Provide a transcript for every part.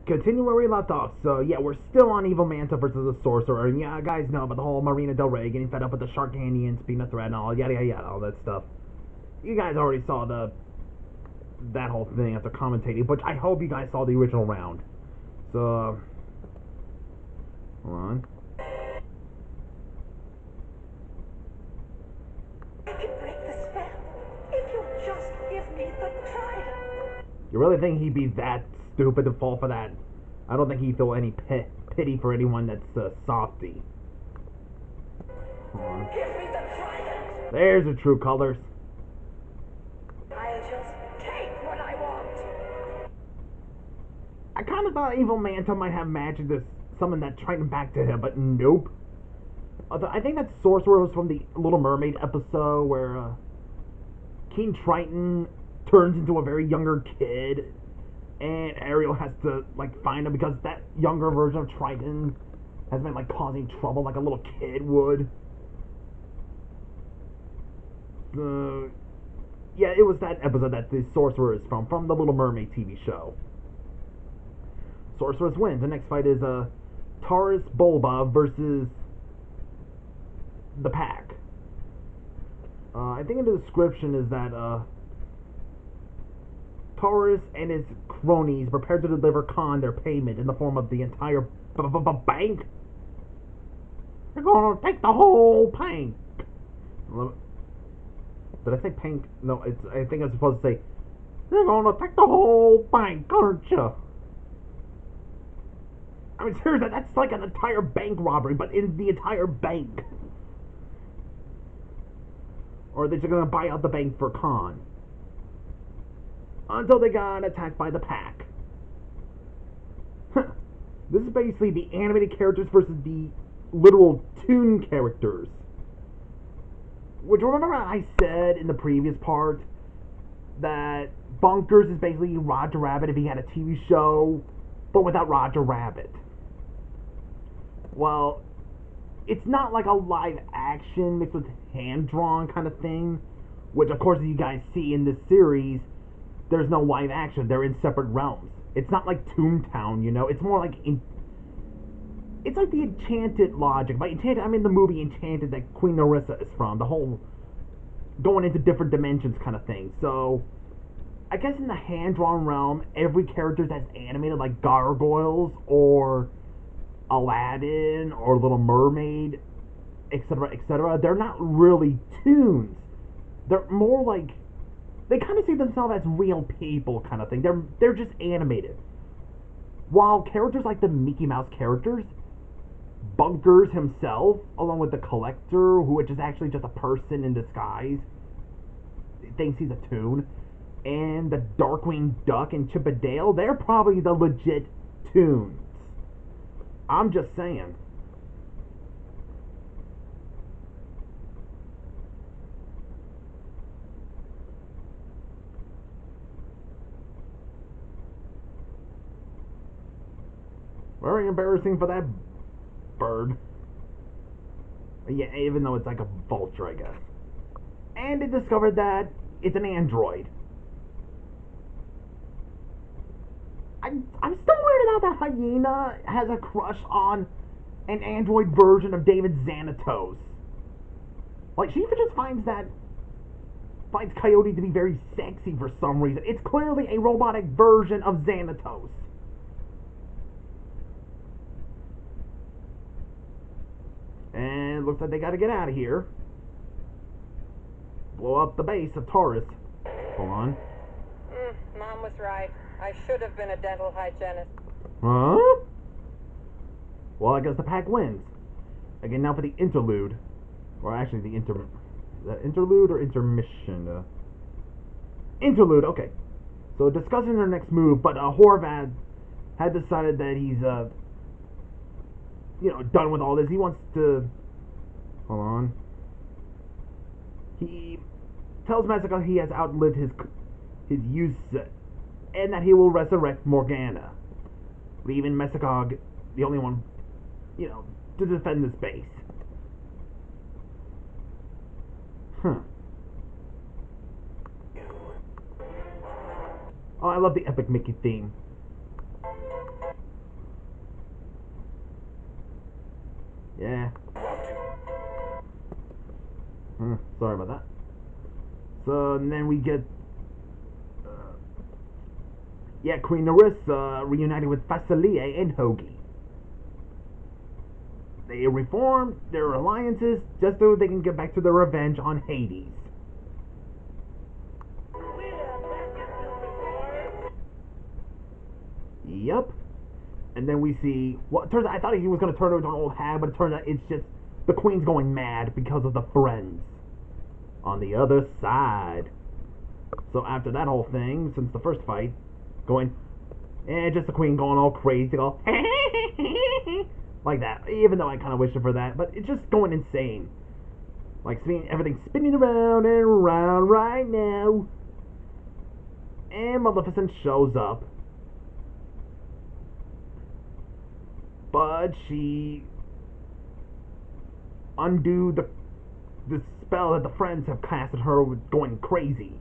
continue where we left off. So yeah, we're still on Evil Manta versus the Sorcerer, and yeah, guys know about the whole Marina Del Rey getting fed up with the Sharkanians being a threat and all yada yada yada, all that stuff. You guys already saw that whole thing after commentating, but I hope you guys saw the original round. So hold on. I can break the spell if you just give me the trident. You really think he'd be that stupid to fall for that? I don't think he'd feel any pity for anyone that's softy. Hold on. Give me the trident. There's the true colors. I'll just take what I want. I kind of thought Evil Manta might have magic to summon that Triton back to him, but nope. I think that Sorcerer was from the Little Mermaid episode where King Triton turns into a very younger kid, and Ariel has to find him because that younger version of Triton has been causing trouble like a little kid would. Yeah, it was that episode that the Sorcerer is from the Little Mermaid TV show. Sorceress wins. The next fight is Taurus Bulba versus the Pack. I think in the description is that Taurus and his cronies prepared to deliver Khan their payment in the form of the entire bank. They're gonna take the whole bank. Did I say bank? No, I think I was supposed to say they're gonna take the whole bank, aren't you? I mean, seriously, that's like an entire bank robbery, but in the entire bank. Or they're just gonna buy out the bank for Khan. Until they got attacked by the Pack. This is basically the animated characters versus the literal toon characters. Which, remember I said in the previous part that Bunkers is basically Roger Rabbit if he had a TV show, but without Roger Rabbit. Well, it's not like a live action mixed with hand-drawn kind of thing, which of course as you guys see in this series, there's no live action, they're in separate realms. It's not like Toontown, you know, it's more like, it's like the Enchanted logic. By Enchanted, I mean the movie Enchanted that Queen Narissa is from, the whole going into different dimensions kind of thing. So, I guess in the hand-drawn realm, every character that's animated like Gargoyles, or Aladdin, or Little Mermaid, etc., they're not really toons. They're more like, they kind of see themselves as real people kind of thing. They're just animated. While characters like the Mickey Mouse characters, Bunkers himself, along with the Collector, which is actually just a person in disguise, thinks he's a toon, and the Darkwing Duck and Chip 'n Dale, they're probably the legit toons. I'm just saying. Very embarrassing for that bird. Yeah, even though it's like a vulture, I guess. And it discovered that it's an android. I'm still weirded out that Hyena has a crush on an android version of David Xanatos. Like, she just finds Coyote to be very sexy for some reason. It's clearly a robotic version of Xanatos. And looks like they gotta get out of here. Blow up the base of Taurus. Hold on. Mom was right. I should have been a dental hygienist. Huh? Well, I guess the Pack wins. Again, now for the interlude. Or actually the interlude or intermission? Interlude, okay. So discussing their next move, but Horvath had decided that he's done with all this. He wants to, hold on. He tells Mesicog he has outlived his use, and that he will resurrect Morgana, leaving Mesicog the only one, to defend this base. Oh, I love the epic Mickey theme. Yeah. Sorry about that. So, and then we get... yeah, Queen Narissa reunited with Fasilie and Hoagie. They reform their alliances just so they can get back to their revenge on Hades. Yep. And then we see... well, it turns out I thought he was going to turn into an old hag, but it turns out it's just the Queen's going mad because of the friends on the other side. So after that whole thing, since the first fight, going... just the Queen going all crazy, all... like that. Even though I kind of wished for that, but it's just going insane. Like, everything's spinning around and around right now. And Maleficent shows up. But she undo the spell that the friends have casted her with going crazy.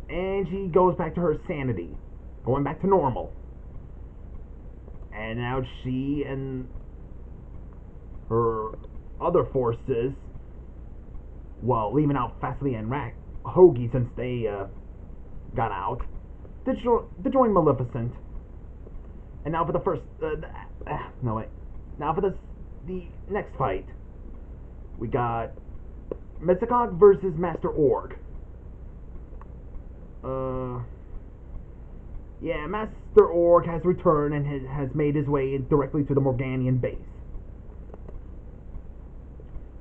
And she goes back to her sanity, going back to normal. And now she and her other forces, well, leaving out Fastly and Hoagie since they got out, to join Maleficent. And now for the first... no, wait. Now for the next fight, we got Mesicog versus Master Org. Yeah, Master Org has returned and has made his way directly to the Morganian base.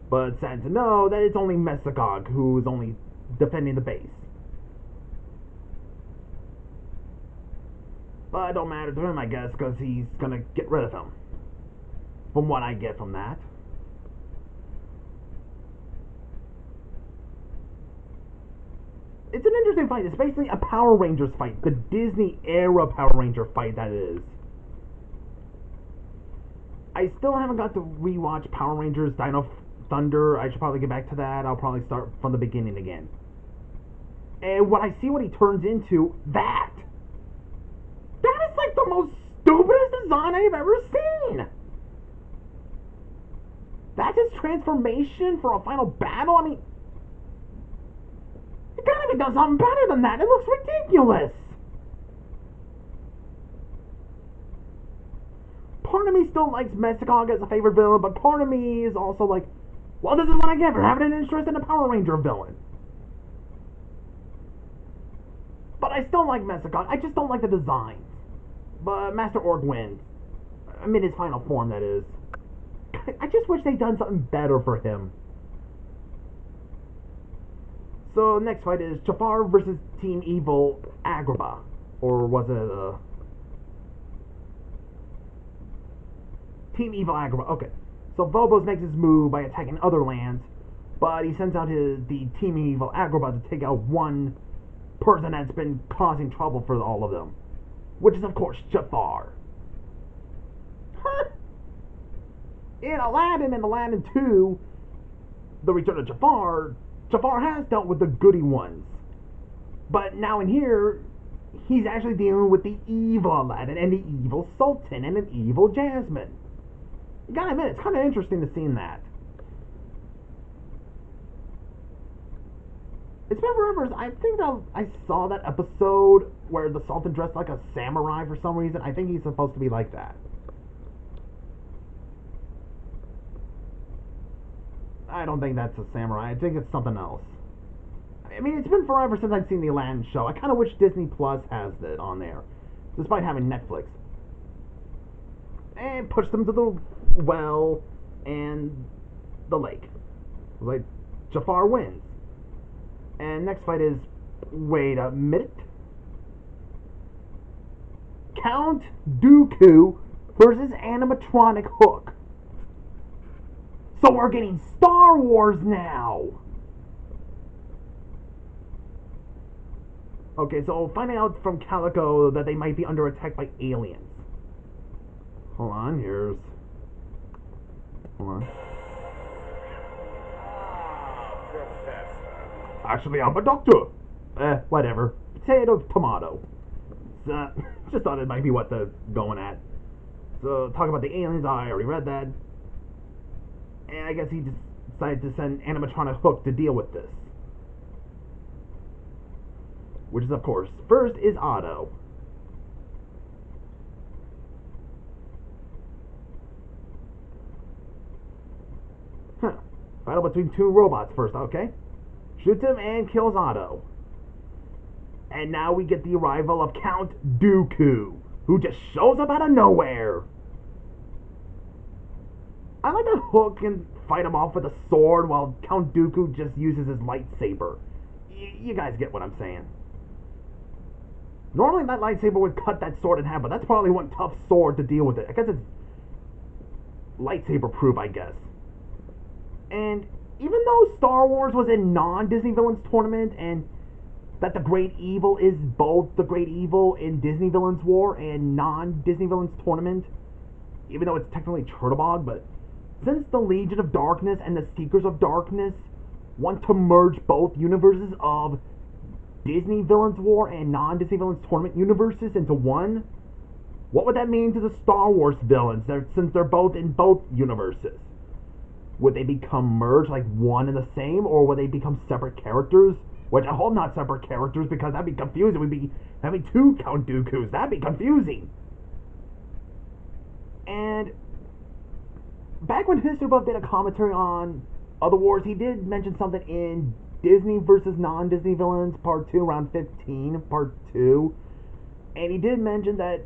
But sad to know that it's only Mesicog who is only defending the base. But it don't matter to him, I guess, because he's gonna get rid of him. From what I get from that. It's an interesting fight. It's basically a Power Rangers fight. The Disney-era Power Ranger fight, that is. I still haven't got to rewatch Power Rangers Dino Thunder. I should probably get back to that. I'll probably start from the beginning again. And when I see what he turns into, that is like the most stupidest design I've ever seen. That's his transformation for a final battle? I mean... you gotta be done something better than that. It looks ridiculous. Part of me still likes Mesicog as a favorite villain, but part of me is also like, well, this is what I get for having an interest in a Power Ranger villain. But I still like Mesicog. I just don't like the designs. But Master Org wins. I mean, his final form, that is. I just wish they'd done something better for him. So, next fight is Jafar versus Team Evil Agrabah. Or was it, Team Evil Agrabah, okay. So, Phobos makes his move by attacking other lands, but he sends out the Team Evil Agrabah to take out one person that's been causing trouble for all of them. Which is, of course, Jafar. In Aladdin 2, The Return of Jafar, Jafar has dealt with the goody ones. But now in here, he's actually dealing with the evil Aladdin and the evil Sultan and an evil Jasmine. You gotta admit, it's kind of interesting to see that. It's been forever. I think I saw that episode where the Sultan dressed like a samurai for some reason. I think he's supposed to be like that. I don't think that's a samurai. I think it's something else. I mean, it's been forever since I've seen the Aladdin show. I kind of wish Disney Plus has it on there, despite having Netflix. And push them to the well and the lake. Like, Jafar wins. And next fight is, wait a minute, Count Dooku versus animatronic Hook. So we're getting Star Wars now. Okay, so finding out from Calico that they might be under attack by aliens. Hold on, hold on. Actually, I'm a doctor. Whatever. Potato, tomato. just thought it might be what they're going at. So, talk about the aliens, I already read that. And I guess he decided to send animatronic Hook to deal with this. Which is, of course, first is Otto. Battle between two robots first, okay? Shoots him and kills Otto. And now we get the arrival of Count Dooku, who just shows up out of nowhere. I like that Hook can fight him off with a sword while Count Dooku just uses his lightsaber. You guys get what I'm saying. Normally that lightsaber would cut that sword in half, but that's probably one tough sword to deal with it. I guess it's lightsaber proof, I guess. And even though Star Wars was a non-Disney Villains tournament, and that the Great Evil is both the Great Evil in Disney Villains War and non-Disney Villains Tournament, even though it's technically Chernobog, but since the Legion of Darkness and the Seekers of Darkness want to merge both universes of Disney Villains War and non-Disney Villains Tournament universes into one, what would that mean to the Star Wars villains, since they're both in both universes? Would they become merged like one and the same, or would they become separate characters? Which I hope not separate characters, because that'd be confusing. We'd be having two Count Dookus. That'd be confusing. And back when History Buff did a commentary on other wars, he did mention something in Disney versus non-Disney villains, part 2, round 15, part 2. And he did mention that,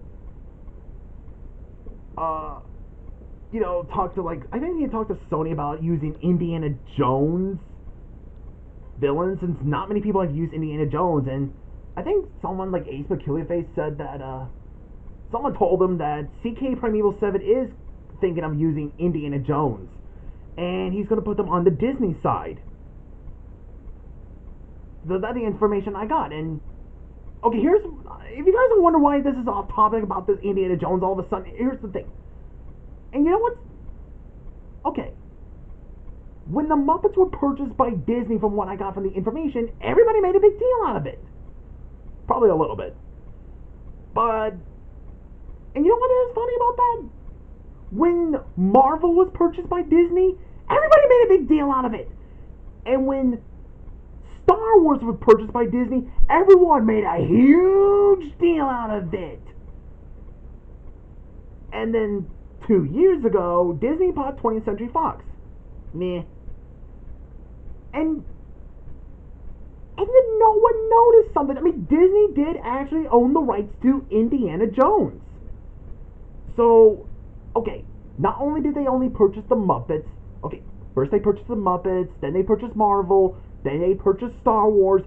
talked to, I think he had talked to Sony about using Indiana Jones villains, since not many people have used Indiana Jones, and I think someone like Ace McKilliface said that, someone told him that CK Primeval 7 is thinking of using Indiana Jones, and he's going to put them on the Disney side. So that's the information I got, and, okay, if you guys don't wonder why this is off topic about this Indiana Jones all of a sudden, here's the thing. And you know what? Okay. When the Muppets were purchased by Disney, from what I got from the information, everybody made a big deal out of it. Probably a little bit. But, and you know what is funny about that? When Marvel was purchased by Disney, everybody made a big deal out of it. And when Star Wars was purchased by Disney, everyone made a huge deal out of it. And then 2 years ago, Disney bought 20th Century Fox. Meh. And then no one noticed something. I mean, Disney did actually own the rights to Indiana Jones. So, okay, not only did they only purchase the Muppets, okay, first they purchased the Muppets, then they purchased Marvel, then they purchased Star Wars,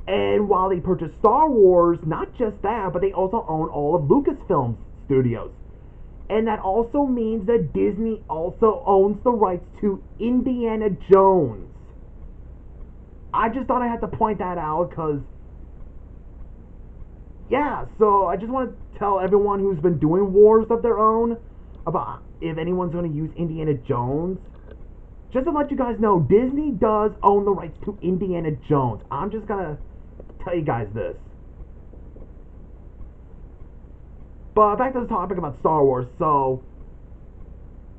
and while they purchased Star Wars, not just that, but they also own all of Lucasfilm Studios. And that also means that Disney also owns the rights to Indiana Jones. I just thought I had to point that out, because, yeah, so I just want to tell everyone who's been doing wars of their own about if anyone's going to use Indiana Jones. Just to let you guys know, Disney does own the rights to Indiana Jones. I'm just going to tell you guys this. But back to the topic about Star Wars. So,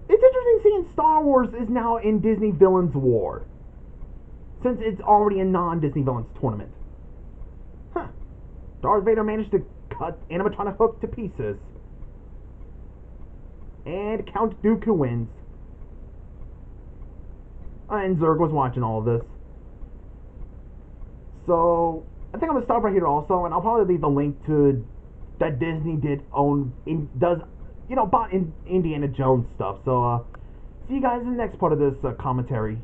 it's interesting seeing Star Wars is now in Disney Villains War, since it's already a non-Disney Villains tournament. Huh. Darth Vader managed to cut animatronic Hook to pieces. And Count Dooku wins. And Zerg was watching all of this. So, I think I'm going to stop right here also, and I'll probably leave the link to that Disney did own, bought Indiana Jones stuff. So, see you guys in the next part of this commentary.